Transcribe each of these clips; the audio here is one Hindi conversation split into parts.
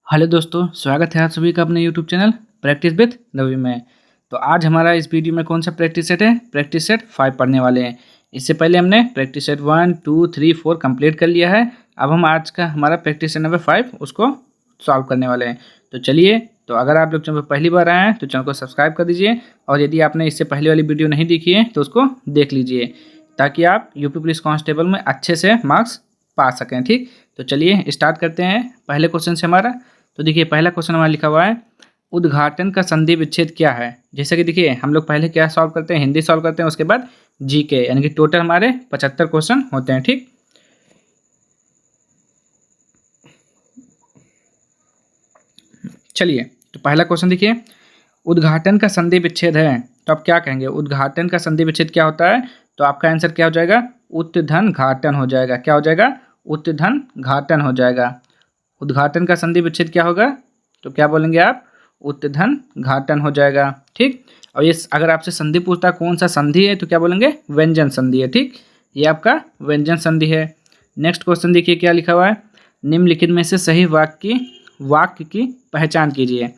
हेलो दोस्तों, स्वागत है आप सभी का अपने YouTube channel practice with Ravi में। तो आज हमारा इस वीडियो में कौन सा प्रैक्टिस सेट है? प्रैक्टिस सेट 5 पढ़ने वाले हैं। इससे पहले हमने प्रैक्टिस सेट 1, 2, 3, 4 कंप्लीट कर लिया है। अब हम आज का हमारा प्रैक्टिस सेट नंबर 5 उसको सॉल्व करने वाले हैं। तो चलिए, तो अगर आप लोग चैनल पर पहली बार आए हैं तो चैनल को सब्सक्राइब कर दीजिए, और यदि आपने इससे पहले वाली वीडियो नहीं देखी है तो उसको देख लीजिए, ताकि आप यूपी पुलिस कांस्टेबल में अच्छे से मार्क्स पा सकें। ठीक, तो चलिए स्टार्ट करते हैं पहले क्वेश्चन से हमारा। तो देखिए, पहला क्वेश्चन हमारा लिखा हुआ है, उद्घाटन का संधि विच्छेद क्या है? जैसे कि देखिए, हम लोग पहले क्या सॉल्व करते हैं, हिंदी सॉल्व करते हैं, उसके बाद जीके, यानी कि टोटल हमारे 75 क्वेश्चन होते हैं। ठीक, चलिए, तो पहला क्वेश्चन देखिए, उद्घाटन का संधि विच्छेद है, तो आप क्या कहेंगे? उद्घाटन का संधि विच्छेद क्या होता है? तो आपका आंसर क्या हो जाएगा? उत्धन घाटन हो जाएगा। क्या हो जाएगा? उत्धन घाटन हो जाएगा। उद्घाटन का संधि विच्छेद क्या होगा? तो क्या बोलेंगे आप? उत्धन घाटन हो जाएगा। ठीक, और ये अगर आपसे संधि पूछता है कौन सा संधि है, तो क्या बोलेंगे? व्यंजन संधि है। ठीक, ये आपका व्यंजन संधि है। नेक्स्ट क्वेश्चन देखिए, क्या लिखा हुआ है, निम्नलिखित में से सही वाक्य की पहचान कीजिए।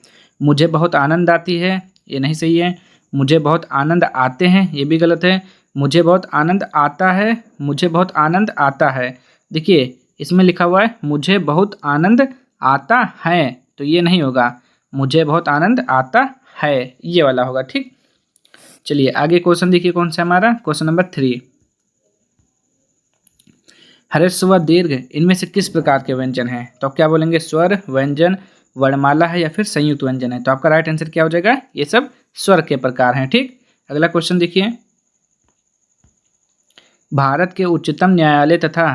मुझे बहुत आनंद आती है, ये नहीं सही है। मुझे बहुत आनंद आते हैं, ये भी गलत है। मुझे बहुत आनंद आता है, मुझे बहुत आनंद आता है। देखिए, इसमें लिखा हुआ है मुझे बहुत आनंद आता है, तो ये नहीं होगा। मुझे बहुत आनंद आता है, ये वाला होगा। ठीक, चलिए आगे क्वेश्चन देखिए, कौन सा हमारा क्वेश्चन नंबर 3। ह्रस्व व दीर्घ इनमें से किस प्रकार के व्यंजन हैं? तो आप क्या बोलेंगे? स्वर, व्यंजन, वर्णमाला है या फिर संयुक्त व्यंजन है? तो आपका राइट आंसर क्या हो जाएगा? ये सब स्वर के प्रकार हैं। ठीक, अगला क्वेश्चन देखिए, भारत के उच्चतम न्यायालय तथा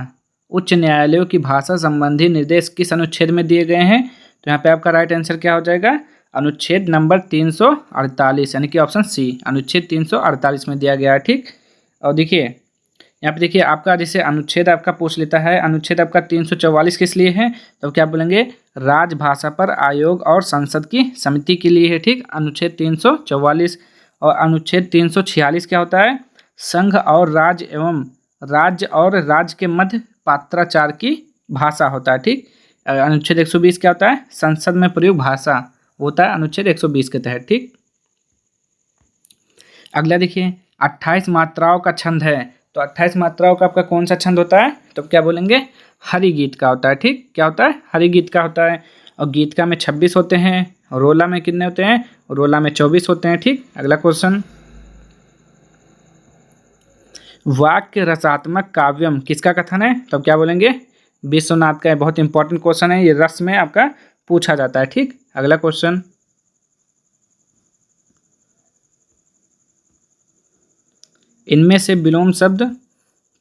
उच्च न्यायालयों की भाषा संबंधी निर्देश किस अनुच्छेद में दिए गए हैं? तो यहाँ पे आपका राइट आंसर क्या हो जाएगा? अनुच्छेद नंबर 348, यानी कि ऑप्शन सी, अनुच्छेद 348 में दिया गया है। ठीक, और देखिए यहाँ पे देखिए, आपका जैसे अनुच्छेद आपका पूछ लेता है, अनुच्छेद आपका 344 किस लिए है? तो क्या बोलेंगे? राजभाषा पर आयोग और संसद की समिति के लिए है। ठीक, अनुच्छेद 344। और अनुच्छेद 346 क्या होता है? संघ और राज्य और राज्य के मध्य पात्राचार की भाषा होता है। ठीक, अनुच्छेद 120 क्या होता है? संसद में प्रयुक्त भाषा होता है, अनुच्छेद 120 के तहत। ठीक, अगला देखिए, 28 मात्राओं का छंद है, तो 28 मात्राओं का आपका कौन सा छंद होता है? तो क्या बोलेंगे? हरिगीत का होता है। ठीक, क्या होता है? हरिगीत का होता है। और गीतका में 26 होते हैं, और रोला में कितने होते हैं? रोला में 24 होते हैं। ठीक, अगला क्वेश्चन, वाक्य रसात्मक काव्यम किसका कथन है? तो क्या बोलेंगे? विश्वनाथ का। बहुत इंपॉर्टेंट क्वेश्चन है ये, रस में आपका पूछा जाता है। ठीक, अगला क्वेश्चन, इनमें से विलोम शब्द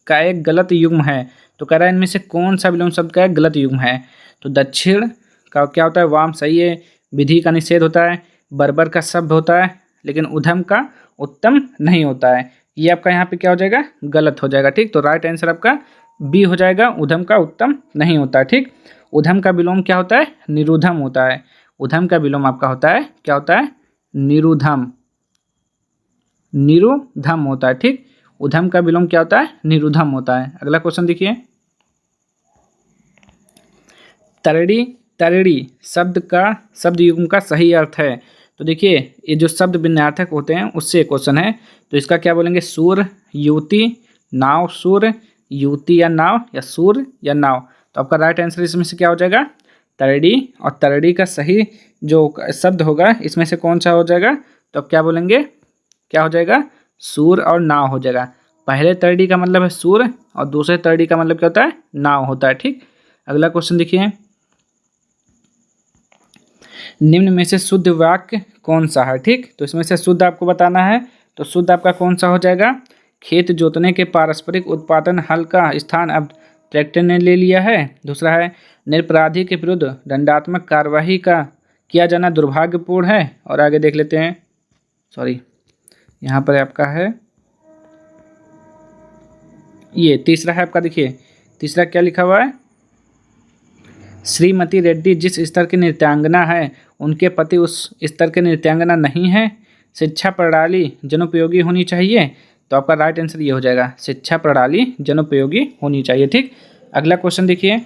का एक गलत युग्म है, तो कह रहा है इनमें से कौन सा विलोम शब्द का एक गलत युग्म है? तो दक्षिण का क्या होता है? वाम सही है। विधि का निषेध होता है। बर्बर का शब्द होता है, लेकिन उधम का उत्तम नहीं होता है। ये आपका यहाँ पे क्या हो जाएगा? गलत हो जाएगा। ठीक, तो राइट आंसर आपका बी हो जाएगा, उधम का उत्तम नहीं होता है। ठीक, उधम का विलोम क्या होता है? निरुधम होता है। उधम का विलोम आपका होता है, क्या होता है? निरुधम, निरुधम होता है। ठीक, उधम का विलोम क्या होता है? निरुधम होता है। अगला क्वेश्चन देखिए, तरड़ी तरड़ी शब्द युग्म का सही अर्थ है। तो देखिए, ये जो शब्द विन्यार्थक होते हैं उससे क्वेश्चन है, तो इसका क्या बोलेंगे? सूर, युवती, नाव, सूर, युवती या नाव, या सूर या नाव। तो आपका राइट आंसर इसमें से क्या हो जाएगा? तरड़ी। और तरड़ी का सही जो शब्द होगा इसमें से कौन सा हो जाएगा? तो आप क्या बोलेंगे? क्या हो जाएगा? सूर और नाव हो जाएगा। पहले तरड़ी का मतलब है सूर, और दूसरे तरड़ी का मतलब क्या होता है? नाव होता है। ठीक, अगला क्वेश्चन देखिए, निम्न में से शुद्ध वाक्य कौन सा है? ठीक, तो इसमें से शुद्ध आपको बताना है, तो शुद्ध आपका कौन सा हो जाएगा? खेत जोतने के पारस्परिक उत्पादन हल का स्थान अब ट्रैक्टर ने ले लिया है। दूसरा है, निरपराधी के विरुद्ध दंडात्मक कार्यवाही का किया जाना दुर्भाग्यपूर्ण है। और आगे देख लेते हैं, सॉरी, यहाँ पर आपका है ये तीसरा है आपका। देखिए, तीसरा क्या लिखा हुआ है? श्रीमती रेड्डी जिस स्तर की नृत्यांगना है उनके पति उस स्तर के नृत्यांगना नहीं है। शिक्षा प्रणाली जनोपयोगी होनी चाहिए। तो आपका राइट आंसर ये हो जाएगा, शिक्षा प्रणाली जनोपयोगी होनी चाहिए। ठीक, अगला क्वेश्चन देखिए,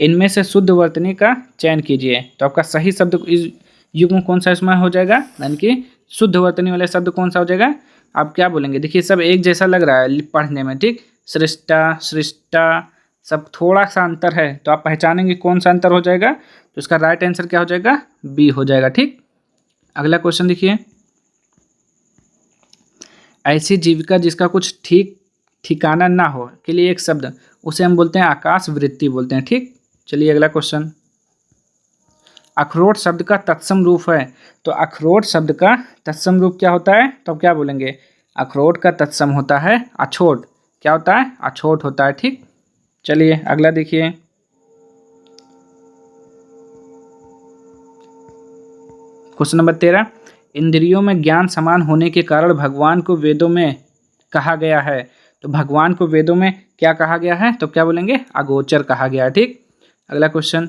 इनमें से शुद्ध वर्तनी का चयन कीजिए। तो आपका सही शब्द इस युग्म कौन सा इसमें हो जाएगा, यानी कि शुद्ध वर्तनी वाले शब्द कौन सा हो जाएगा। आप क्या बोलेंगे, देखिए सब एक जैसा लग रहा है पढ़ने में, ठीक। सृष्टा, सृष्टा, सब थोड़ा सा अंतर है, तो आप पहचानेंगे कौन सा अंतर हो जाएगा। तो इसका राइट आंसर क्या हो जाएगा, बी हो जाएगा, ठीक। अगला क्वेश्चन देखिए, ऐसी जीविका जिसका कुछ ठीक ठिकाना ना हो के लिए एक शब्द, उसे हम बोलते हैं आकाश वृत्ति बोलते हैं, ठीक। चलिए अगला क्वेश्चन, अखरोट शब्द का तत्सम रूप है। तो अखरोट शब्द का तत्सम रूप क्या होता है, तो आप क्या बोलेंगे, अखरोट का तत्सम होता है अछोट। क्या होता है, अछोट होता है, ठीक। चलिए अगला देखिए, क्वेश्चन नंबर 13, इंद्रियों में ज्ञान समान होने के कारण भगवान को वेदों में कहा गया है। तो भगवान को वेदों में क्या कहा गया है, तो क्या बोलेंगे, अगोचर कहा गया है, ठीक। अगला क्वेश्चन,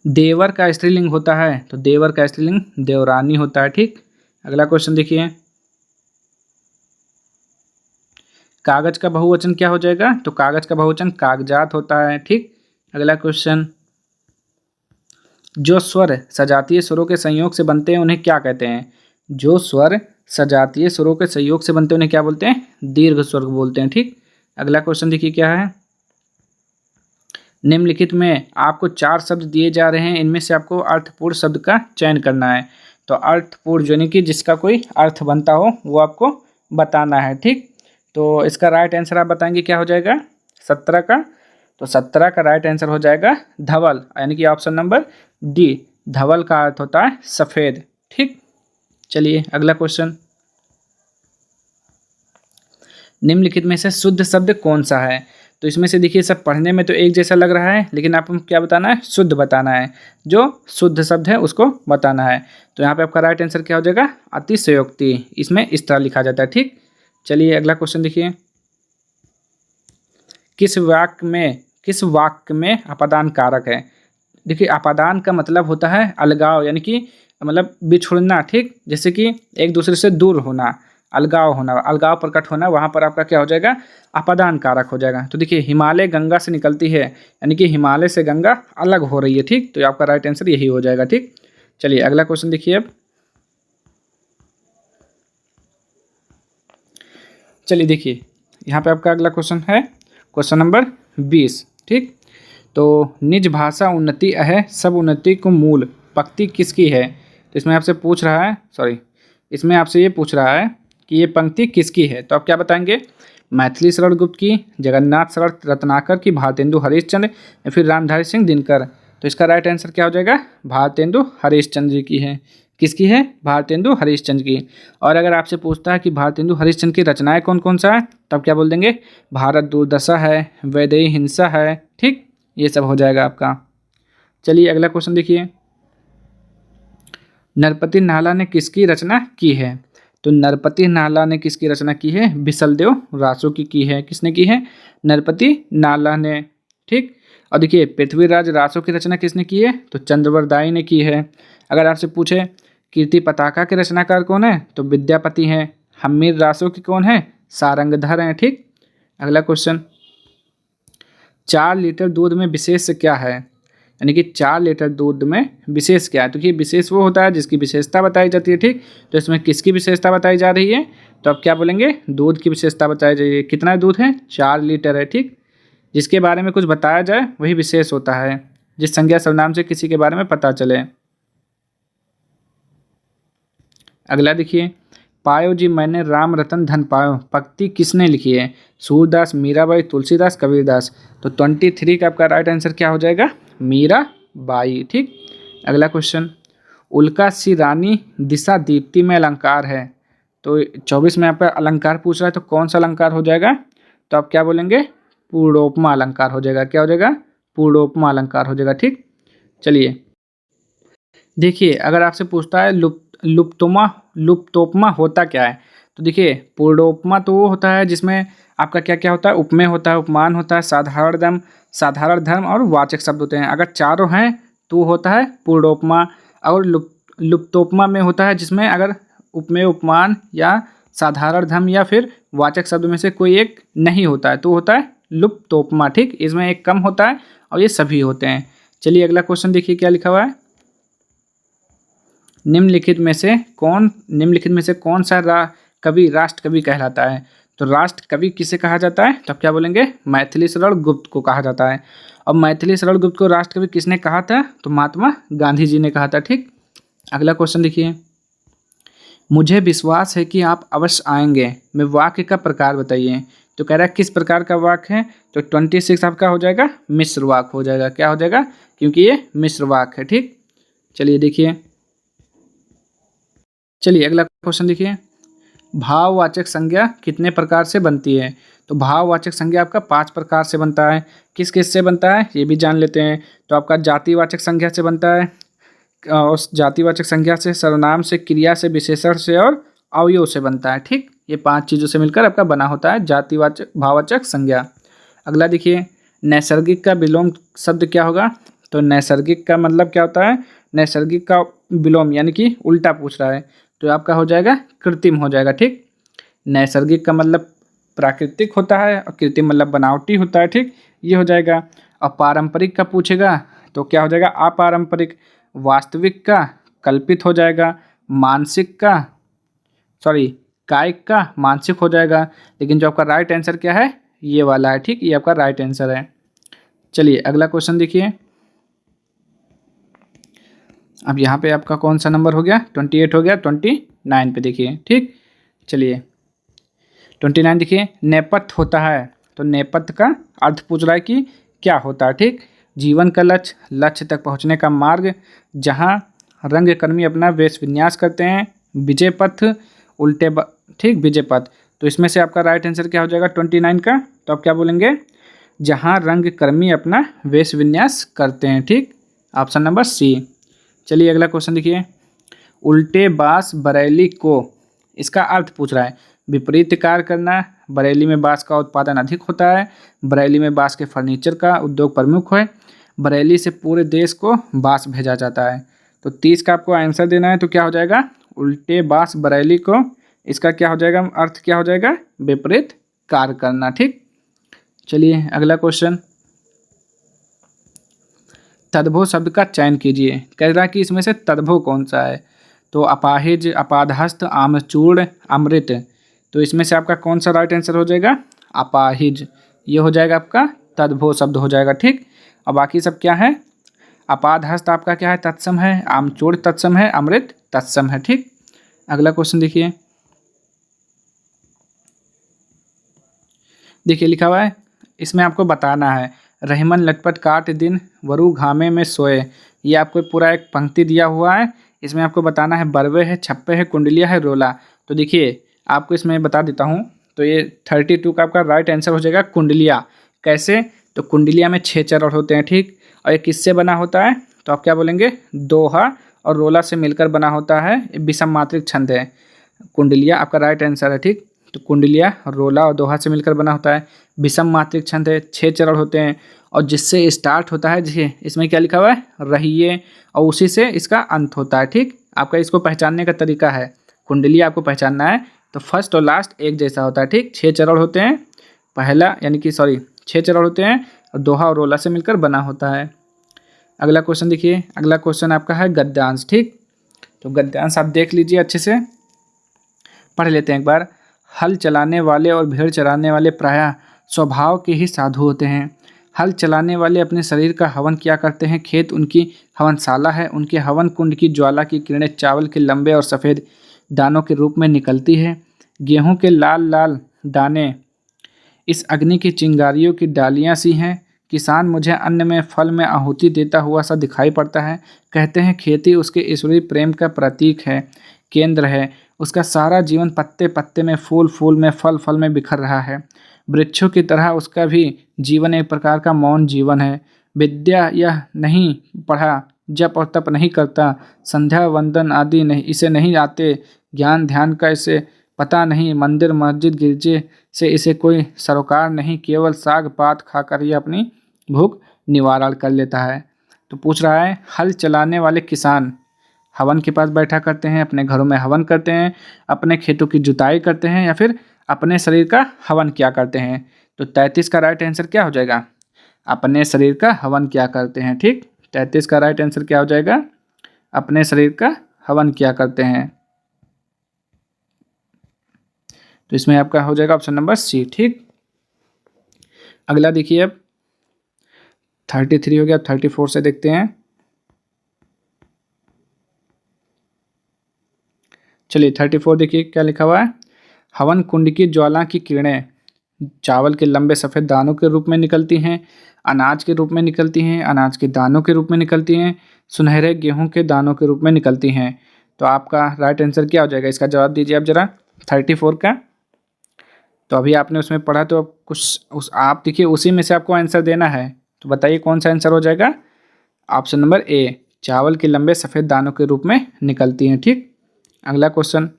देवर का स्त्रीलिंग होता है। तो देवर का स्त्रीलिंग देवरानी होता है, ठीक। अगला क्वेश्चन देखिए, कागज का बहुवचन क्या हो जाएगा, तो कागज का बहुवचन कागजात होता है, ठीक। अगला क्वेश्चन, जो स्वर सजातीय स्वरों के संयोग से बनते हैं उन्हें क्या कहते हैं। जो स्वर सजातीय स्वरों के संयोग से बनते हैं उन्हें क्या बोलते हैं, दीर्घ स्वर बोलते हैं, ठीक। अगला क्वेश्चन देखिए क्या है, निम्नलिखित में आपको 4 शब्द दिए जा रहे हैं, इनमें से आपको अर्थपूर्ण शब्द का चयन करना है। तो अर्थपूर्ण यानी कि जिसका कोई अर्थ बनता हो वो आपको बताना है, ठीक। तो इसका राइट आंसर आप बताएंगे क्या हो जाएगा, 17 का। तो 17 का राइट आंसर हो जाएगा धवल, यानी कि ऑप्शन नंबर डी, धवल का अर्थ होता है सफ़ेद, ठीक। चलिए अगला क्वेश्चन, निम्नलिखित में से शुद्ध शब्द कौन सा है। तो इसमें से देखिए सब पढ़ने में तो एक जैसा लग रहा है, लेकिन आपको क्या बताना है, शुद्ध बताना है, जो शुद्ध शब्द है उसको बताना है। तो यहाँ पे आपका राइट आंसर क्या हो जाएगा, अतिशयोक्ति, इसमें इस तरह लिखा जाता है, ठीक। चलिए अगला क्वेश्चन देखिए, किस वाक्य में अपादान कारक है। देखिए अपादान का मतलब होता है अलगाव, यानी कि मतलब बिछुड़ना, ठीक। जैसे कि एक दूसरे से दूर होना, अलगाव होना, अलगाव प्रकट होना, वहाँ पर आपका क्या हो जाएगा, अपादान कारक हो जाएगा। तो देखिए हिमालय गंगा से निकलती है, यानी कि हिमालय से गंगा अलग हो रही है, ठीक। तो आपका राइट आंसर यही हो जाएगा, ठीक। चलिए अगला क्वेश्चन देखिए अब, चलिए देखिए यहाँ पे आपका अगला क्वेश्चन है क्वेश्चन नंबर 20, ठीक। तो निज भाषा उन्नति है, सब उन्नति को मूल पंक्ति किसकी है। तो इसमें आपसे पूछ रहा है, इसमें आपसे ये पूछ रहा है कि ये पंक्ति किसकी है। तो आप क्या बताएंगे, मैथिली शरण गुप्त की, जगन्नाथ शरण रत्नाकर की, भारतेंदु हरीशचंद्र या फिर रामधारी सिंह दिनकर। तो इसका राइट आंसर क्या हो जाएगा, भारतेंदु हरीशचंद्र जी की है। किसकी है, भारतेंदु हरीशचंद्र की। और अगर आपसे पूछता है कि भारतेंदु हरीशचंद्र की रचनाएं कौन कौन सा है, तब क्या बोल देंगे, भारत दुर्दशा है, वैदेही हिंसा है, ठीक। ये सब हो जाएगा आपका। चलिए अगला क्वेश्चन देखिए, नरपति नाला ने किसकी रचना की है। तो नरपति नाला ने किसकी रचना की है, बिसलदेव रासो की है। किसने की है, नरपति नाला ने, ठीक। और देखिए पृथ्वीराज रासो की रचना किसने की है, तो चंद्रवरदाई ने की है। अगर आपसे पूछे कीर्ति पताका के रचनाकार कौन है, तो विद्यापति हैं। हम्मीर रासो की कौन है, सारंगधर हैं, ठीक। अगला क्वेश्चन, 4 लीटर दूध में विशेष क्या है, यानी कि 4 लीटर दूध में विशेष क्या है। तो ये विशेष वो होता है जिसकी विशेषता बताई जाती है, ठीक। तो इसमें किसकी विशेषता बताई जा रही है, तो आप क्या बोलेंगे, दूध की विशेषता बताई जाइए। कितना दूध है, 4 लीटर है, ठीक। जिसके बारे में कुछ बताया जाए वही विशेष होता है, जिस संज्ञा सर्वनाम से किसी के बारे में पता चले। अगला देखिए, पायो जी मैंने राम रतन धन पायो पंक्ति किसने लिखी है, सूरदास, मीराबाई, तुलसीदास, कबीरदास। तो 23 का आपका राइट आंसर क्या हो जाएगा, मीराबाई, ठीक। अगला क्वेश्चन, उल्का सी रानी दिशा दीप्ति में अलंकार है। तो 24 में आपका अलंकार पूछ रहा है, तो कौन सा अलंकार हो जाएगा, तो आप क्या बोलेंगे, पूर्णोपमा अलंकार हो जाएगा। क्या हो जाएगा, पूर्णोपमा अलंकार हो जाएगा, ठीक। चलिए देखिए, अगर आपसे पूछता है लुप्तोपमा होता क्या है, तो देखिए पूर्णोपमा तो वो होता है जिसमें आपका क्या क्या होता है, उपमेय होता है, उपमान होता है, साधारण धर्म और वाचक शब्द होते हैं। अगर चारों हैं तो होता है पूर्णोपमा। और लुप्तोपमा में होता है जिसमें अगर उपमेय, उपमान या साधारण धर्म या फिर वाचक शब्द में से कोई एक नहीं होता है तो होता है लुप्तोपमा, ठीक, इसमें एक कम होता है और ये सभी होते हैं। चलिए अगला क्वेश्चन देखिए क्या लिखा हुआ है। निम्नलिखित में से कौन सा कवि राष्ट्र कवि कहलाता है। तो राष्ट्र कवि किसे कहा जाता है, तो आप क्या बोलेंगे, मैथिली शरण गुप्त को कहा जाता है। और मैथिली शरण गुप्त को राष्ट्र कवि किसने कहा था, तो महात्मा गांधी जी ने कहा था, ठीक। अगला क्वेश्चन देखिए, मुझे विश्वास है कि आप अवश्य आएंगे में वाक्य का प्रकार बताइए। तो कह रहा है किस प्रकार का वाक्य है, तो 26 आपका हो जाएगा मिश्र वाक्य हो जाएगा। क्या हो जाएगा, क्योंकि ये मिश्र वाक्य है, ठीक। चलिए देखिए, चलिए अगला क्वेश्चन देखिए, भाववाचक संज्ञा कितने प्रकार से बनती है। तो भाववाचक संज्ञा आपका 5 प्रकार से बनता है। किस किस से बनता है ये भी जान लेते हैं। तो आपका जातिवाचक संज्ञा से बनता है, उस जातिवाचक संज्ञा से, सर्वनाम से, क्रिया से, विशेषण से और अवयव से बनता है, ठीक। ये 5 चीज़ों से मिलकर आपका बना होता है जातिवाचक भाववाचक संज्ञा। अगला देखिए, नैसर्गिक का विलोम शब्द क्या होगा। तो नैसर्गिक का मतलब क्या होता है, नैसर्गिक का विलोम यानी कि उल्टा पूछ रहा है, तो आपका हो जाएगा कृत्रिम हो जाएगा, ठीक। नैसर्गिक का मतलब प्राकृतिक होता है और कृत्रिम मतलब बनावटी होता है, ठीक, ये हो जाएगा। और पारंपरिक का पूछेगा तो क्या हो जाएगा, अपारंपरिक। वास्तविक का कल्पित हो जाएगा। मानसिक का कायिक का मानसिक हो जाएगा। लेकिन जो आपका राइट आंसर क्या है, ये वाला है, ठीक, ये आपका राइट आंसर है। चलिए अगला क्वेश्चन देखिए, अब यहाँ पे आपका कौन सा नंबर हो गया, 28 हो गया, 29 पे देखिए, ठीक। चलिए 29 देखिए, नेपथ्य होता है। तो नेपथ्य का अर्थ पूछ रहा है कि क्या होता है, ठीक। जीवन का लक्ष्य तक पहुँचने का मार्ग, जहाँ रंगकर्मी अपना वेश विन्यास करते हैं। विजय पथ, ठीक, विजय पथ। तो इसमें से आपका राइट आंसर क्या हो जाएगा 29 का, तो आप क्या बोलेंगे, जहाँ रंगकर्मी अपना वेश विन्यास करते हैं, ठीक, ऑप्शन नंबर सी। चलिए अगला क्वेश्चन देखिए, उल्टे बांस बरेली को, इसका अर्थ पूछ रहा है। विपरीत कार्य करना, बरेली में बांस का उत्पादन अधिक होता है। बरेली में बांस के फर्नीचर का उद्योग प्रमुख है। बरेली से पूरे देश को बांस भेजा जाता है। तो 30 का आपको आंसर देना है, तो क्या हो जाएगा, उल्टे बांस बरेली को, इसका क्या हो जाएगा, अर्थ क्या हो जाएगा, विपरीत कार्य करना, ठीक। चलिए अगला क्वेश्चन, तद्भव शब्द का चयन कीजिए। कह रहा है कि इसमें से तद्भव कौन सा है। तो अपाहिज, अपादहस्त, आमचूर्ण, अमृत। तो इसमें से आपका कौन सा राइट आंसर हो जाएगा, अपाहिज, ये हो जाएगा आपका तद्भव शब्द हो जाएगा, ठीक। और बाकी सब क्या है, अपादहस्त आपका क्या है, तत्सम है। आमचूर्ण तत्सम है। अमृत तत्सम है, ठीक। अगला क्वेश्चन देखिए, लिखा हुआ है, इसमें आपको बताना है, रहीमन लटपट काट दिन वरु घामे में सोए। ये आपको पूरा एक पंक्ति दिया हुआ है, इसमें आपको बताना है बरवे है, छप्पे है, कुंडलिया है, रोला। तो देखिए आपको इसमें बता देता हूँ, तो ये 32 का आपका राइट आंसर हो जाएगा कुंडलिया। कैसे, तो कुंडलिया में 6 चरण होते हैं, ठीक। और ये किससे बना होता है, तो आप क्या बोलेंगे, दोहा और रोला से मिलकर बना होता है। विषम मात्रिक छंद है। कुंडलिया आपका राइट आंसर है, ठीक। तो कुंडलिया रोला और दोहा से मिलकर बना होता है। विषम मात्रिक छंद है, 6 चरण होते हैं और जिससे स्टार्ट होता है, जी इसमें क्या लिखा हुआ है, रहिए, और उसी से इसका अंत होता है, ठीक। आपका इसको पहचानने का तरीका है, कुंडलिया आपको पहचानना है तो फर्स्ट और लास्ट एक जैसा होता है, ठीक। 6 चरण होते हैं, पहला यानी कि 6 चरण होते हैं और दोहा और रोला से मिलकर बना होता है। अगला क्वेश्चन देखिए, अगला क्वेश्चन आपका है गद्यांश, ठीक। तो गद्यांश आप देख लीजिए, अच्छे से पढ़ लेते हैं एक बार। हल चलाने वाले और भेड़ चराने वाले प्रायः स्वभाव के ही साधु होते हैं। हल चलाने वाले अपने शरीर का हवन किया करते हैं, खेत उनकी हवनशाला है। उनके हवन कुंड की ज्वाला की किरणें चावल के लंबे और सफ़ेद दानों के रूप में निकलती है। गेहूं के लाल लाल दाने इस अग्नि की चिंगारियों की डालियां सी हैं। किसान मुझे अन्न में फल में आहुति देता हुआ सा दिखाई पड़ता है। कहते हैं खेती उसके ईश्वरीय प्रेम का प्रतीक है, केंद्र है। उसका सारा जीवन पत्ते पत्ते में, फूल फूल में, फल फल में बिखर रहा है। वृक्षों की तरह उसका भी जीवन एक प्रकार का मौन जीवन है। विद्या यह नहीं पढ़ा, जप और तप नहीं करता, संध्या वंदन आदि नहीं इसे नहीं आते, ज्ञान ध्यान का इसे पता नहीं, मंदिर मस्जिद गिरजे से इसे कोई सरोकार नहीं, केवल साग पात खाकर ही अपनी भूख निवारण कर लेता है। तो पूछ रहा है, हल चलाने वाले किसान हवन के पास बैठा करते हैं, अपने घरों में हवन करते हैं, अपने खेतों की जुताई करते हैं, या फिर अपने शरीर का हवन किया करते हैं। तो 33 का राइट आंसर क्या हो जाएगा? अपने शरीर का हवन क्या करते हैं। ठीक, 33 का राइट आंसर क्या हो जाएगा? अपने शरीर का हवन क्या करते हैं। तो इसमें आपका हो जाएगा ऑप्शन नंबर सी। ठीक, अगला देखिए अब 33 हो गया, अब 34 से देखते हैं। चलिए 34 देखिए क्या लिखा हुआ है। हवन कुंड की ज्वाला की किरणें चावल के लंबे सफ़ेद दानों के रूप में निकलती हैं, अनाज के रूप में निकलती हैं, अनाज के दानों के रूप में निकलती हैं, सुनहरे गेहूं के दानों के रूप में निकलती हैं। तो आपका राइट आंसर क्या हो जाएगा? इसका जवाब दीजिए आप ज़रा 34 का। तो अभी आपने उसमें पढ़ा तो अब कुछ उस आप देखिए उसी में से आपको आंसर देना है। तो बताइए कौन सा आंसर हो जाएगा? ऑप्शन नंबर ए, चावल के लंबे सफ़ेद दानों के रूप में निकलती हैं। ठीक, अगला क्वेश्चन।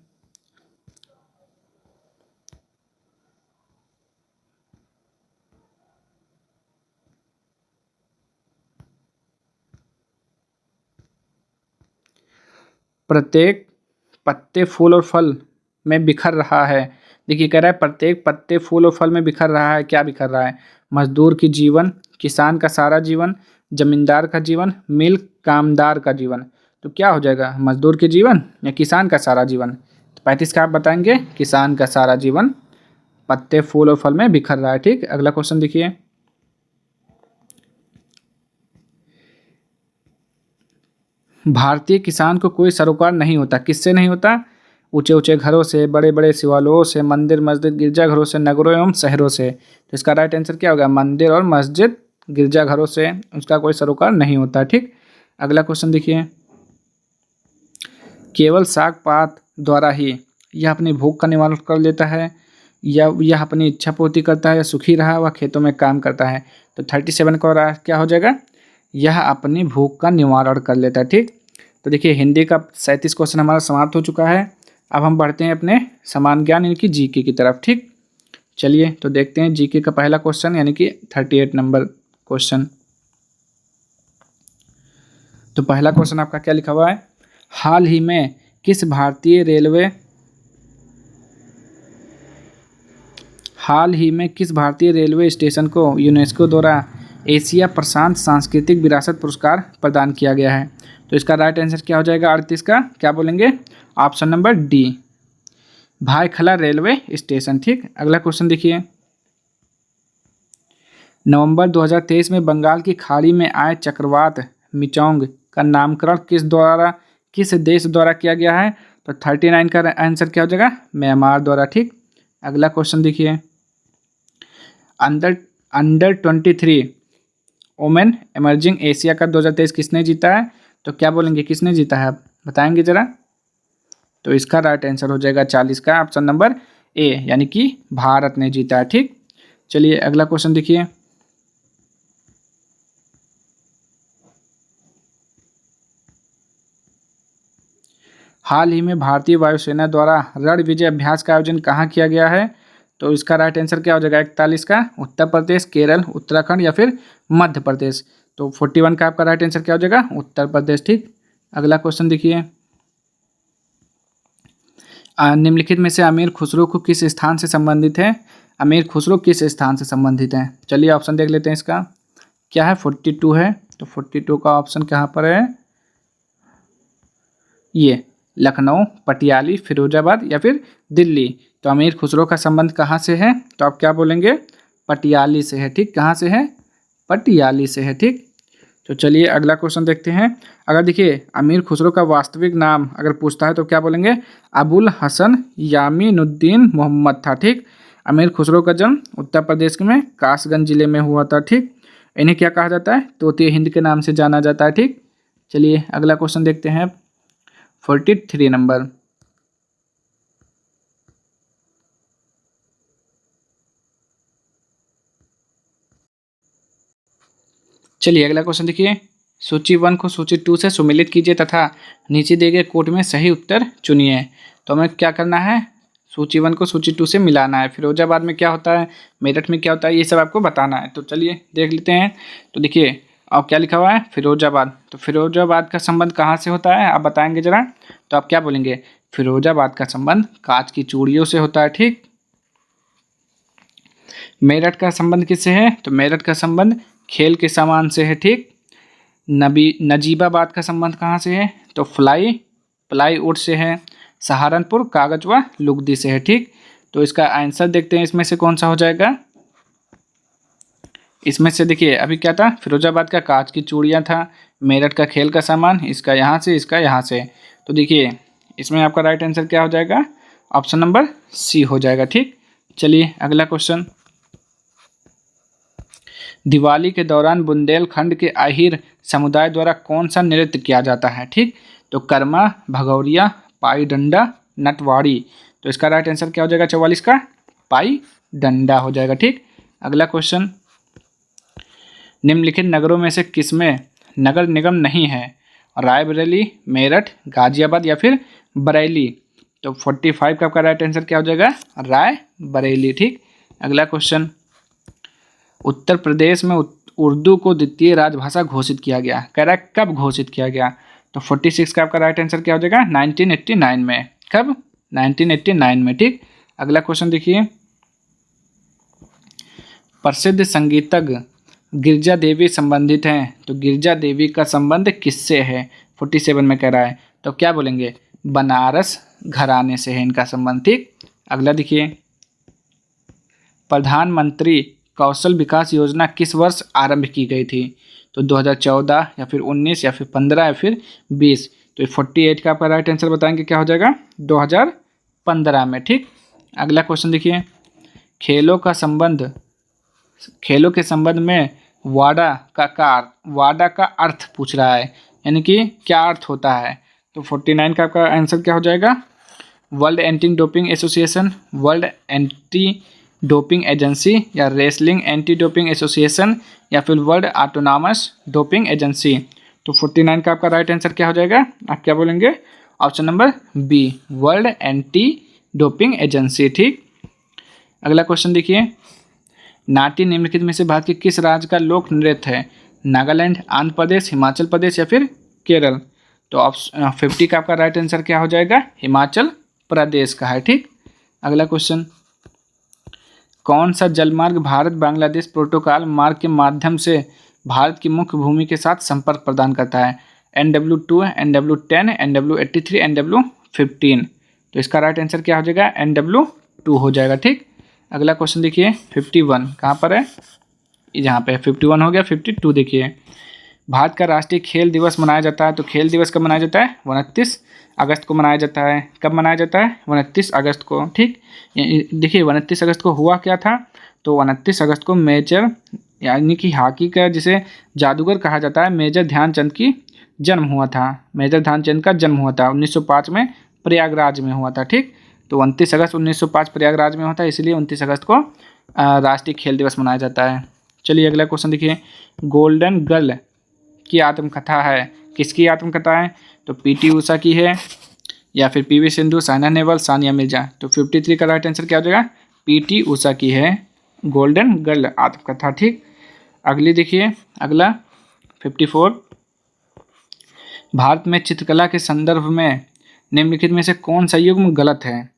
प्रत्येक पत्ते फूल और फल में बिखर रहा है। देखिए कह रहा है प्रत्येक पत्ते फूल और फल में बिखर रहा है। क्या बिखर रहा है? मजदूर की जीवन, किसान का सारा जीवन, जमींदार का जीवन, मिल कामदार का जीवन। तो क्या हो जाएगा? मजदूर के जीवन या किसान का सारा जीवन? तो 35 का आप बताएंगे किसान का सारा जीवन पत्ते फूल और फल में बिखर रहा है। ठीक, अगला क्वेश्चन देखिए। भारतीय किसान को कोई सरोकार नहीं होता। किससे नहीं होता? ऊंचे ऊंचे घरों से, बड़े बड़े शिवालयों से, मंदिर मस्जिद गिरजाघरों से, नगरों एवं शहरों से। तो इसका राइट आंसर क्या होगा? मंदिर और मस्जिद गिरजाघरों से उसका कोई सरोकार नहीं होता। ठीक, अगला क्वेश्चन देखिए। केवल साग पात द्वारा ही यह अपनी भूख का निवारण कर लेता है, या यह अपनी इच्छा पूर्ति करता है, या सुखी रहा वह खेतों में काम करता है। तो 37 का क्या हो जाएगा? यह अपनी भूख का निवारण कर लेता है। ठीक, तो देखिए हिंदी का 37 क्वेश्चन हमारा समाप्त हो चुका है। अब हम बढ़ते हैं अपने समान ज्ञान यानी कि जीके की तरफ। ठीक, चलिए तो देखते हैं जीके का पहला क्वेश्चन यानी कि 38 नंबर क्वेश्चन। तो पहला क्वेश्चन आपका क्या लिखा हुआ है? हाल ही में किस भारतीय रेलवे स्टेशन को यूनेस्को द्वारा एशिया प्रशांत सांस्कृतिक विरासत पुरस्कार प्रदान किया गया है? तो इसका राइट आंसर क्या हो जाएगा? 38 का क्या बोलेंगे? Option number D, Byculla railway station. ठीक, अगला क्वेश्चन देखिए। नवंबर 2023 में बंगाल की खाड़ी में आए चक्रवात मिचोंग का नामकरण किस देश द्वारा किया गया है? तो 39 का आंसर क्या हो जाएगा? म्यांमार द्वारा। ठीक, अगला क्वेश्चन देखिए। अंडर 23 ओमेन इमर्जिंग एशिया का 2023 किसने जीता है? तो क्या बोलेंगे किसने जीता है? आप बताएंगे ज़रा। तो इसका राइट आंसर हो जाएगा 40 का ऑप्शन नंबर ए, यानी कि भारत ने जीता है। ठीक, चलिए अगला क्वेश्चन देखिए। हाल ही में भारतीय वायुसेना द्वारा रण विजय अभ्यास का आयोजन कहाँ किया गया है? तो इसका राइट आंसर क्या हो जाएगा? 41 का उत्तर प्रदेश, केरल, उत्तराखंड या फिर मध्य प्रदेश। तो 41 का आपका राइट आंसर क्या हो जाएगा? उत्तर प्रदेश। ठीक, अगला क्वेश्चन देखिए। निम्नलिखित में से अमीर खुसरो को किस स्थान से संबंधित है? अमीर खुसरो किस स्थान से संबंधित है? चलिए ऑप्शन देख लेते हैं इसका। क्या है? 42 है। तो 42 का ऑप्शन कहाँ पर है? ये लखनऊ, पटियाली, फिरोजाबाद या फिर दिल्ली। तो अमीर खुसरो का संबंध कहाँ से है? तो आप क्या बोलेंगे? पटियाली से है। ठीक, कहाँ से है? पटियाली से है। ठीक, तो चलिए अगला क्वेश्चन देखते हैं। अगर देखिए अमीर खुसरो का वास्तविक नाम अगर पूछता है तो क्या बोलेंगे? अबुल हसन यामीनुद्दीन मोहम्मद था। ठीक, अमीर खुसरो का जन्म उत्तर प्रदेश में कासगंज जिले में हुआ था। ठीक, इन्हें क्या कहा जाता है? तोते हिंद के नाम से जाना जाता है। ठीक, चलिए अगला क्वेश्चन देखते हैं 43 नंबर। चलिए अगला क्वेश्चन देखिए। सूची 1 को सूची 2 से सुमेलित कीजिए तथा नीचे दिए गए कोट में सही उत्तर चुनिए। तो हमें क्या करना है? सूची 1 को सूची 2 से मिलाना है। फिरोजाबाद में क्या होता है, मेरठ में क्या होता है, ये सब आपको बताना है। तो चलिए देख लेते हैं। तो देखिए अब क्या लिखा हुआ है? फिरोजाबाद। तो फिरोजाबाद का संबंध कहाँ से होता है आप बताएंगे ज़रा। तो आप क्या बोलेंगे? फिरोजाबाद का संबंध कांच की चूड़ियों से होता है। ठीक, मेरठ का संबंध किससे है? तो मेरठ का संबंध खेल के सामान से है, ठीक। नजीबाबाद का संबंध कहाँ से है? तो प्लाईवुड से है। सहारनपुर कागज व लुगदी से है, ठीक। तो इसका आंसर देखते हैं, इसमें से कौन सा हो जाएगा। इसमें से देखिए अभी क्या था, फिरोजाबाद का कांच की चूड़ियाँ था, मेरठ का खेल का सामान, इसका यहाँ से, इसका यहाँ से। तो देखिए इसमें आपका राइट आंसर क्या हो जाएगा, ऑप्शन नंबर सी हो जाएगा, ठीक। चलिए अगला क्वेश्चन। दिवाली के दौरान बुंदेलखंड के आहिर समुदाय द्वारा कौन सा नृत्य किया जाता है, ठीक। तो कर्मा, भगौरिया, पाई डंडा, नटवाड़ी। तो इसका राइट आंसर क्या हो जाएगा 44 का, पाई डंडा हो जाएगा, ठीक। अगला क्वेश्चन। निम्नलिखित नगरों में से किसमें नगर निगम नहीं है? रायबरेली, मेरठ, गाजियाबाद या फिर बरेली। तो 45 का आपका राइट आंसर क्या हो जाएगा, रायबरेली, ठीक। अगला क्वेश्चन। उत्तर प्रदेश में उर्दू को द्वितीय राजभाषा घोषित किया गया, कह रहा है कब घोषित किया गया? तो 46 का आपका राइट आंसर क्या हो जाएगा, 1989 में। कब? 1989 में, ठीक। अगला क्वेश्चन देखिए। प्रसिद्ध संगीतज्ञ गिरजा देवी संबंधित हैं, तो गिरजा देवी का संबंध किससे है? 47 में कह रहा है, तो क्या बोलेंगे, बनारस घराने से है इनका संबंध, ठीक। अगला देखिए। प्रधानमंत्री कौशल विकास योजना किस वर्ष आरंभ की गई थी? तो 2014 या फिर 19 या फिर 15 या फिर 20। तो 48 का आपका राइट आंसर बताएंगे क्या हो जाएगा, 2015 में, ठीक। अगला क्वेश्चन देखिए। खेलों के संबंध में वाडा का अर्थ पूछ रहा है, यानी कि क्या अर्थ होता है? तो 49 का आपका आंसर क्या हो जाएगा, world anti doping association, world anti doping agency या रेसलिंग एंटी डोपिंग एसोसिएशन या फिर वर्ल्ड ऑटोनॉमस डोपिंग एजेंसी। तो 49 का आपका राइट आंसर क्या हो जाएगा, आप क्या बोलेंगे, option number B, world anti doping agency, ठीक। अगला क्वेश्चन देखिए। नाट्य निम्नलिखित में से भारत के किस राज्य का लोक नृत्य है? नागालैंड, आंध्र प्रदेश, हिमाचल प्रदेश या फिर केरल। तो ऑप्शन 50 का आपका राइट आंसर क्या हो जाएगा, हिमाचल प्रदेश का है, ठीक। अगला क्वेश्चन। कौन सा जलमार्ग भारत बांग्लादेश प्रोटोकॉल मार्ग के माध्यम से भारत की मुख्य भूमि के साथ संपर्क प्रदान करता है? NW2, NW10, NW83, NW15। तो इसका राइट आंसर क्या हो जाएगा, NW2 हो जाएगा, ठीक। अगला क्वेश्चन देखिए। 51 कहाँ पर है, यहाँ पे 51 हो गया। 52 देखिए। भारत का राष्ट्रीय खेल दिवस मनाया जाता है, तो खेल दिवस कब मनाया जाता है, 29 अगस्त को मनाया जाता है। कब मनाया जाता है, 29 अगस्त को, ठीक। देखिए 29 अगस्त को हुआ क्या था, तो 29 अगस्त को मेजर यानी कि हॉकी का जिसे जादूगर कहा जाता है, मेजर ध्यानचंद की जन्म हुआ था। मेजर ध्यानचंद का जन्म हुआ था 1905 में प्रयागराज में हुआ था, ठीक। तो 29 अगस्त 1905 प्रयागराज में होता है, इसलिए 29 अगस्त को राष्ट्रीय खेल दिवस मनाया जाता है। चलिए अगला क्वेश्चन देखिए। गोल्डन गर्ल की आत्मकथा है, किसकी आत्मकथा है? तो पीटी उषा की है या फिर पीवी सिंधु, साइना नेहवाल, सानिया मिर्जा। तो 53 का राइट आंसर क्या हो जाएगा, पीटी उषा की है गोल्डन गर्ल आत्मकथा, ठीक। अगली देखिए। अगला 54। भारत में चित्रकला के संदर्भ में निम्नलिखित में से कौन सा युग्म गलत है?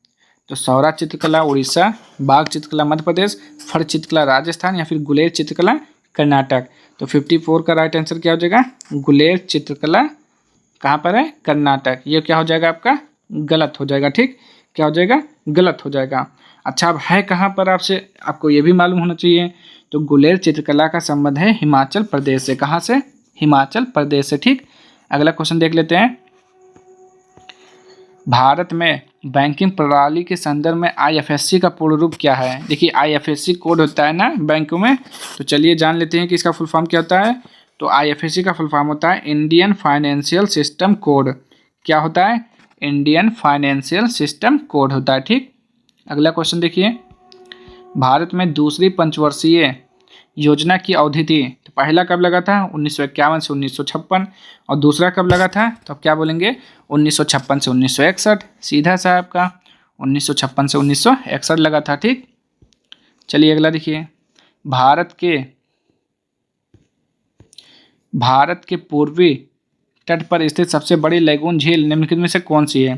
तो सौरा चित्रकला उड़ीसा, बाघ चित्रकला मध्य प्रदेश, फर चित्रकला राजस्थान या फिर गुलेर चित्रकला कर्नाटक। तो 54 का राइट आंसर क्या हो जाएगा, गुलेर चित्रकला कहाँ पर है, कर्नाटक। ये क्या हो जाएगा आपका, गलत हो जाएगा, ठीक। क्या हो जाएगा, गलत हो जाएगा। अच्छा अब है कहाँ पर, आपको ये भी मालूम होना चाहिए। तो गुलेर चित्रकला का संबंध है हिमाचल प्रदेश से। कहाँ से, हिमाचल प्रदेश से, ठीक। अगला क्वेश्चन देख लेते हैं। भारत में बैंकिंग प्रणाली के संदर्भ में IFSC का पूर्ण रूप क्या है? देखिए IFSC कोड होता है ना बैंकों में, तो चलिए जान लेते हैं कि इसका फुल फॉर्म क्या होता है। तो IFSC का फुल फॉर्म होता है इंडियन फाइनेंशियल सिस्टम कोड। क्या होता है, इंडियन फाइनेंशियल सिस्टम कोड होता है, ठीक। अगला क्वेश्चन देखिए। भारत में दूसरी पंचवर्षीय योजना की अवधि थी, तो पहला कब लगा था, 1951 से 1956, और दूसरा कब लगा था, तो अब क्या बोलेंगे, 1956 से 1961। सीधा सा आपका 1956 से 1961 लगा था, ठीक। चलिए अगला देखिए। भारत के पूर्वी तट पर स्थित सबसे बड़ी लैगून झील निम्नलिखित में से कौन सी है?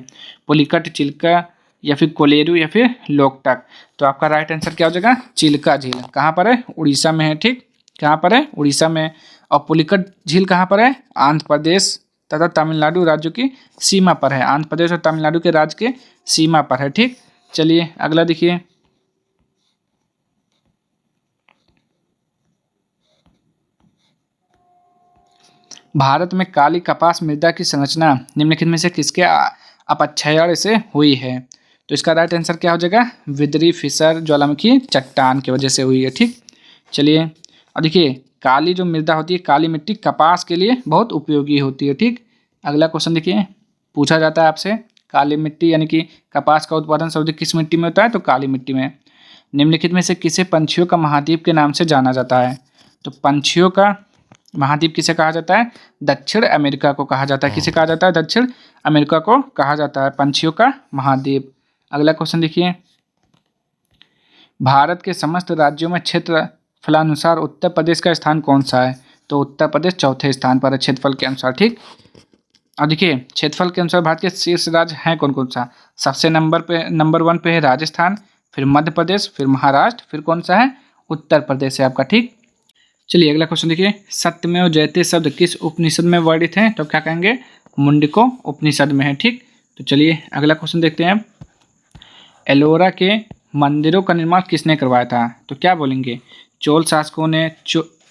पुलिकट, चिल्का या फिर कोलेरू या फिर लोकटक। तो आपका राइट आंसर क्या हो जाएगा, चिल्का झील। कहाँ पर है, उड़ीसा में है। ठीक, कहाँ पर है, उड़ीसा में। और पुलिकट झील कहाँ पर है, आंध्र प्रदेश तथा तमिलनाडु राज्यों की सीमा पर है। आंध्र प्रदेश और तमिलनाडु के राज्य के सीमा पर है। ठीक, चलिए अगला देखिए। भारत में काली कपास मृदा की संरचना निम्नलिखित में से किसके अपक्षयण से हुई है। तो इसका राइट आंसर क्या हो जाएगा, विदरी फिशर ज्वालामुखी चट्टान की वजह से हुई है। ठीक, चलिए और देखिए काली जो मृदा होती है, काली मिट्टी कपास के लिए बहुत उपयोगी होती है। ठीक, अगला क्वेश्चन देखिए, पूछा जाता है आपसे काली मिट्टी यानी कि कपास का उत्पादन सर्वाधिक किस मिट्टी में होता है, तो काली मिट्टी में। निम्नलिखित में से किसे पंछियों का महाद्वीप के नाम से जाना जाता है। तो पंछियों का महाद्वीप किसे कहा जाता है, दक्षिण अमेरिका को कहा जाता है। किसे कहा जाता है, दक्षिण अमेरिका को कहा जाता है पंछियों का महाद्वीप। अगला क्वेश्चन देखिए, भारत के समस्त राज्यों में क्षेत्रफलानुसार उत्तर प्रदेश का स्थान कौन सा है। तो उत्तर प्रदेश चौथे स्थान पर है क्षेत्रफल के अनुसार। ठीक, और देखिए क्षेत्रफल के अनुसार भारत के शीर्ष राज्य हैं कौन कौन सा। सबसे नंबर 1 पे है राजस्थान, फिर मध्य प्रदेश, फिर महाराष्ट्र, फिर कौन सा है, उत्तर प्रदेश है आपका। ठीक, चलिए अगला क्वेश्चन देखिए, सत्यमेव जयते शब्द किस उपनिषद में वर्णित है। तो क्या कहेंगे, मुंडको उपनिषद में है। ठीक, तो चलिए अगला क्वेश्चन देखते हैं। एलोरा के मंदिरों का निर्माण किसने करवाया था। तो क्या बोलेंगे, चोल शासकों ने,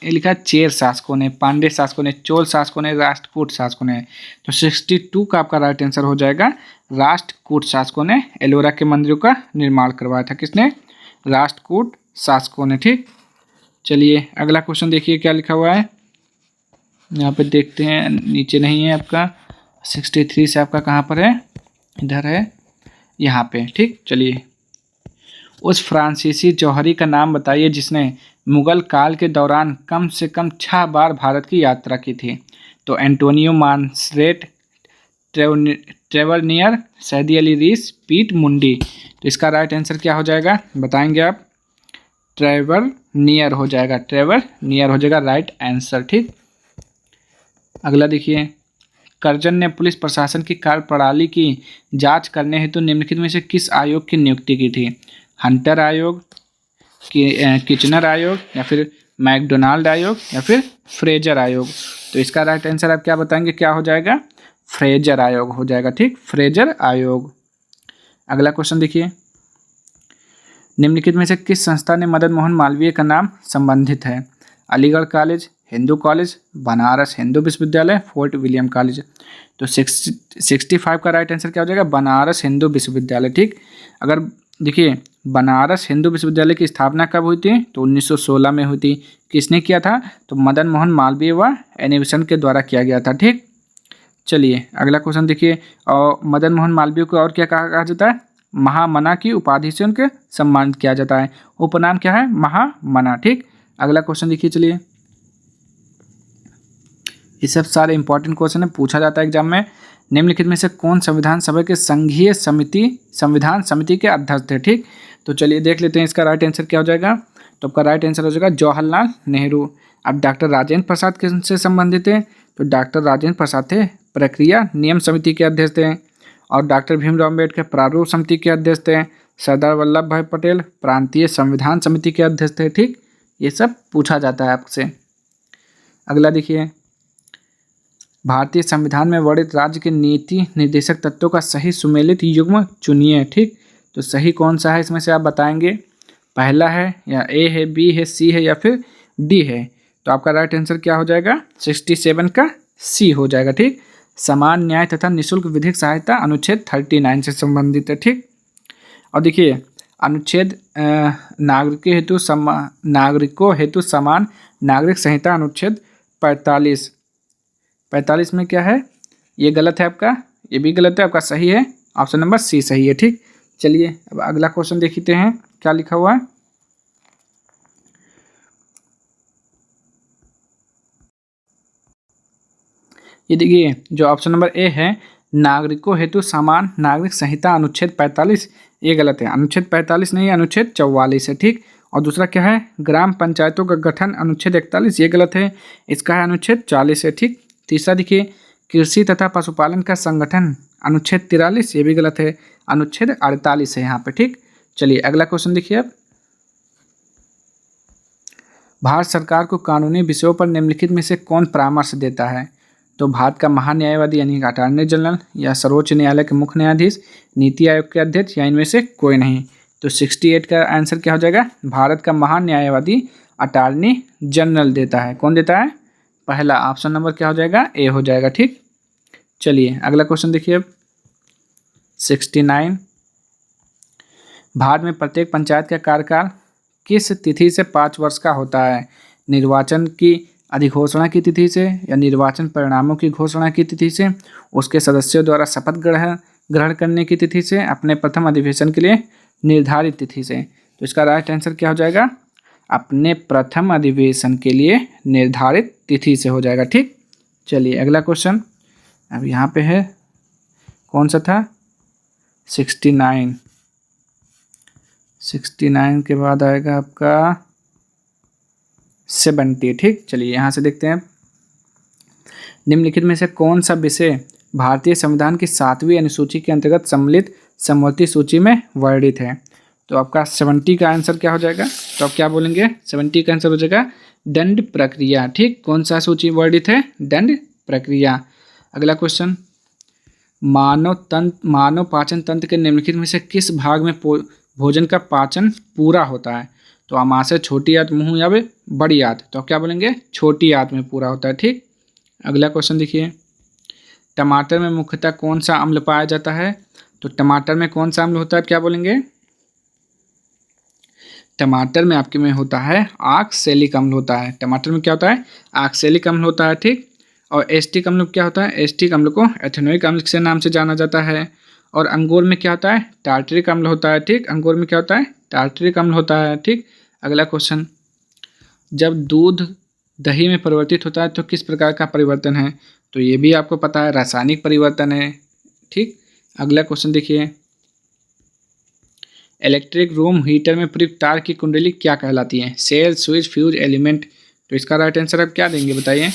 लिखा चेर शासकों ने, पांड्य शासकों ने, चोल शासकों ने, राष्ट्रकूट शासकों ने। तो 62 का आपका राइट आंसर हो जाएगा, राष्ट्रकूट शासकों ने एलोरा के मंदिरों का निर्माण करवाया था। किसने, राष्ट्रकूट शासकों ने। ठीक, चलिए अगला क्वेश्चन देखिए क्या लिखा हुआ है, यहाँ पे देखते हैं, नीचे नहीं है आपका। 63 से आपका कहाँ पर है, इधर है, यहाँ पे। ठीक, चलिए उस फ्रांसीसी जौहरी का नाम बताइए जिसने मुगल काल के दौरान कम से कम 6 बार भारत की यात्रा की थी। तो एंटोनियो मानसरेट, ट्रेवरनियर, सैदी अली रीस, पीट मुंडी। तो इसका राइट आंसर क्या हो जाएगा, बताएंगे आप, ट्रेवरनियर हो जाएगा, ट्रेवरनियर हो जाएगा राइट आंसर। ठीक, अगला देखिए, कर्जन ने पुलिस प्रशासन की कार्यप्रणाली की जांच करने हेतु निम्नलिखित में से किस आयोग की नियुक्ति की थी। हंटर आयोग, किचनर आयोग, या फिर मैकडोनाल्ड आयोग, या फिर फ्रेजर आयोग। तो इसका राइट आंसर आप क्या बताएंगे, क्या हो जाएगा, फ्रेजर आयोग हो जाएगा। ठीक, फ्रेजर आयोग। अगला क्वेश्चन देखिए, निम्नलिखित में से किस संस्था ने मदन मोहन मालवीय का नाम संबंधित है। अलीगढ़ कॉलेज, हिंदू कॉलेज, बनारस हिंदू विश्वविद्यालय, फोर्ट विलियम कॉलेज। तो 65 का राइट आंसर क्या हो जाएगा, बनारस हिंदू विश्वविद्यालय। ठीक, अगर देखिए बनारस हिंदू विश्वविद्यालय की स्थापना कब हुई थी, तो 1916 में हुई थी। किसने किया था, तो मदन मोहन मालवीय व एनी बेसेंट के द्वारा किया गया था। ठीक, चलिए अगला क्वेश्चन देखिए, और मदन मोहन मालवीय को और क्या कहा जाता है, महामना की उपाधि से उनके सम्मानित किया जाता है। उपनाम क्या है, महामना। ठीक, अगला क्वेश्चन देखिए, चलिए ये सब सारे इंपॉर्टेंट क्वेश्चन है, पूछा जाता है एग्जाम में। निम्नलिखित में से कौन संविधान सभा के संघीय संविधान समिति के अध्यक्ष थे। ठीक, तो चलिए देख लेते हैं इसका राइट आंसर क्या हो जाएगा। तो आपका राइट आंसर हो जाएगा जवाहरलाल नेहरू। अब डॉक्टर राजेंद्र प्रसाद किससे संबंधित थे, तो डॉक्टर राजेंद्र प्रसाद थे प्रक्रिया नियम समिति के अध्यक्ष थे। और डॉक्टर भीमराव अम्बेडकर प्रारूप समिति के अध्यक्ष थे। सरदार वल्लभ भाई पटेल प्रांतीय संविधान समिति के अध्यक्ष थे। ठीक, ये सब पूछा जाता है आपसे। अगला देखिए, भारतीय संविधान में वर्णित राज्य के नीति निर्देशक तत्वों का सही सुमेलित युग्म चुनिए। ठीक, तो सही कौन सा है इसमें से आप बताएंगे, पहला है या ए है, बी है, सी है, या फिर डी है। तो आपका राइट आंसर क्या हो जाएगा, 67 का सी हो जाएगा। ठीक, समान न्याय तथा निःशुल्क विधिक सहायता अनुच्छेद 39 से संबंधित है। ठीक, और देखिए अनुच्छेद नागरिकों हेतु समान नागरिक संहिता अनुच्छेद 45 में क्या है, ये गलत है आपका, ये भी गलत है, आपका सही है, ऑप्शन नंबर सी सही है। ठीक, चलिए अब अगला क्वेश्चन देखते हैं क्या लिखा हुआ है। ये देखिए जो ऑप्शन नंबर ए है, नागरिकों हेतु समान नागरिक संहिता अनुच्छेद 45, ये गलत है, अनुच्छेद 45 नहीं, अनुच्छेद 44 है। ठीक, और दूसरा क्या है, ग्राम पंचायतों का गठन अनुच्छेद 41, ये गलत है, इसका है अनुच्छेद 40 है। ठीक, तीसरा देखिए, कृषि तथा पशुपालन का संगठन अनुच्छेद 43, ये भी गलत है, अनुच्छेद 48 है यहाँ पे। ठीक, चलिए अगला क्वेश्चन देखिए अब। भारत सरकार को कानूनी विषयों पर निम्नलिखित में से कौन परामर्श देता है? तो भारत का महान्यायवादी यानी अटॉर्नी जनरल, या सर्वोच्च न्यायालय के मुख्य न्यायाधीश, नीति आयोग के अध्यक्ष, या इनमें से कोई नहीं। तो 68 का आंसर क्या हो जाएगा? भारत का महान्यायवादी अटॉर्नी जनरल देता है। कौन देता है? पहला ऑप्शन नंबर क्या हो जाएगा? ए हो जाएगा। ठीक, चलिए अगला क्वेश्चन देखिए अब। 69, भारत में प्रत्येक पंचायत का कार्यकाल किस तिथि से 5 वर्ष का होता है? निर्वाचन की अधिघोषणा की तिथि से, या निर्वाचन परिणामों की घोषणा की तिथि से, उसके सदस्यों द्वारा शपथ ग्रहण करने की तिथि से, अपने प्रथम अधिवेशन के लिए निर्धारित तिथि से। तो इसका राइट आंसर क्या हो जाएगा? अपने प्रथम अधिवेशन के लिए निर्धारित तिथि से हो जाएगा। ठीक, चलिए अगला क्वेश्चन अब यहाँ पे है, कौन सा था? 69 के बाद आएगा आपका 70। ठीक, चलिए यहाँ से देखते हैं। निम्नलिखित में से कौन सा विषय भारतीय संविधान की 7वीं अनुसूची के अंतर्गत सम्मिलित समवर्ती सूची में वर्णित है? तो आपका 70 का आंसर क्या हो जाएगा? तो आप क्या बोलेंगे? 70 का आंसर हो जाएगा दंड प्रक्रिया। ठीक, कौन सा सूची वर्णित है? दंड प्रक्रिया। अगला क्वेश्चन, मानव पाचन तंत्र के निम्नलिखित में से किस भाग में भोजन का पाचन पूरा होता है? तो आमाशय, छोटी आंत, मुंह, या बड़ी आंत? तो आप क्या बोलेंगे? छोटी आंत में पूरा होता है। ठीक, अगला क्वेश्चन देखिए। टमाटर में मुख्यतः कौन सा अम्ल पाया जाता है? तो टमाटर में कौन सा अम्ल होता है? क्या बोलेंगे? टमाटर में आपके में होता है ऑक्सैलिक अम्ल होता है। टमाटर में क्या होता है? ऑक्सैलिक अम्ल होता है। ठीक, और एस्टिक अम्ल क्या होता है? एस्टिक अम्ल को एथेनोइक अम्ल के नाम से जाना जाता है। और अंगूर में क्या होता है? टार्टरिक अम्ल होता है। ठीक, अंगूर में क्या होता है? टार्टरिक अम्ल होता है। ठीक, अगला क्वेश्चन, जब दूध दही में परिवर्तित होता है तो किस प्रकार का परिवर्तन है? तो ये भी आपको पता है, रासायनिक परिवर्तन है। ठीक, अगला क्वेश्चन देखिए। इलेक्ट्रिक रूम हीटर में प्रयुक्त तार की कुंडली क्या कहलाती है? Cell, switch, fuse, element? तो इसका राइट आंसर आप क्या देंगे बताइए?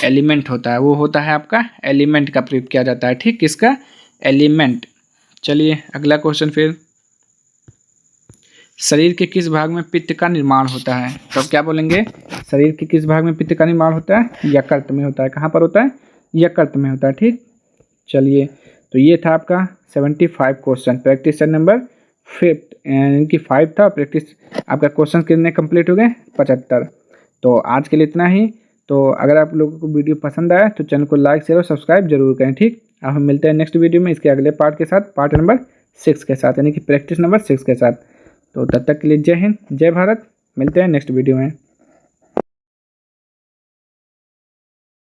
एलिमेंट होता है, वो होता है आपका एलिमेंट का प्रयोग किया जाता है। ठीक, किसका? एलिमेंट। चलिए अगला क्वेश्चन फिर, शरीर के किस भाग में पित्त का निर्माण होता है? तो आप क्या बोलेंगे? शरीर के किस भाग में पित्त का निर्माण होता है? यकृत में होता है। कहाँ पर होता है? यकृत में होता है। ठीक, चलिए तो ये था आपका 75 क्वेश्चन, प्रैक्टिस सेट नंबर 5 इनकी 5 था। प्रैक्टिस आपका क्वेश्चन कितने कंप्लीट हो गए? 75। तो आज के लिए इतना ही। तो अगर आप लोगों को वीडियो पसंद आया तो चैनल को लाइक, शेयर और सब्सक्राइब जरूर करें। ठीक, अब हम मिलते हैं नेक्स्ट वीडियो में इसके अगले पार्ट के साथ, पार्ट नंबर 6 के साथ, यानी कि प्रैक्टिस नंबर 6 के साथ। तो तब तक के लिए जय हिंद, जय भारत। मिलते हैं नेक्स्ट वीडियो में।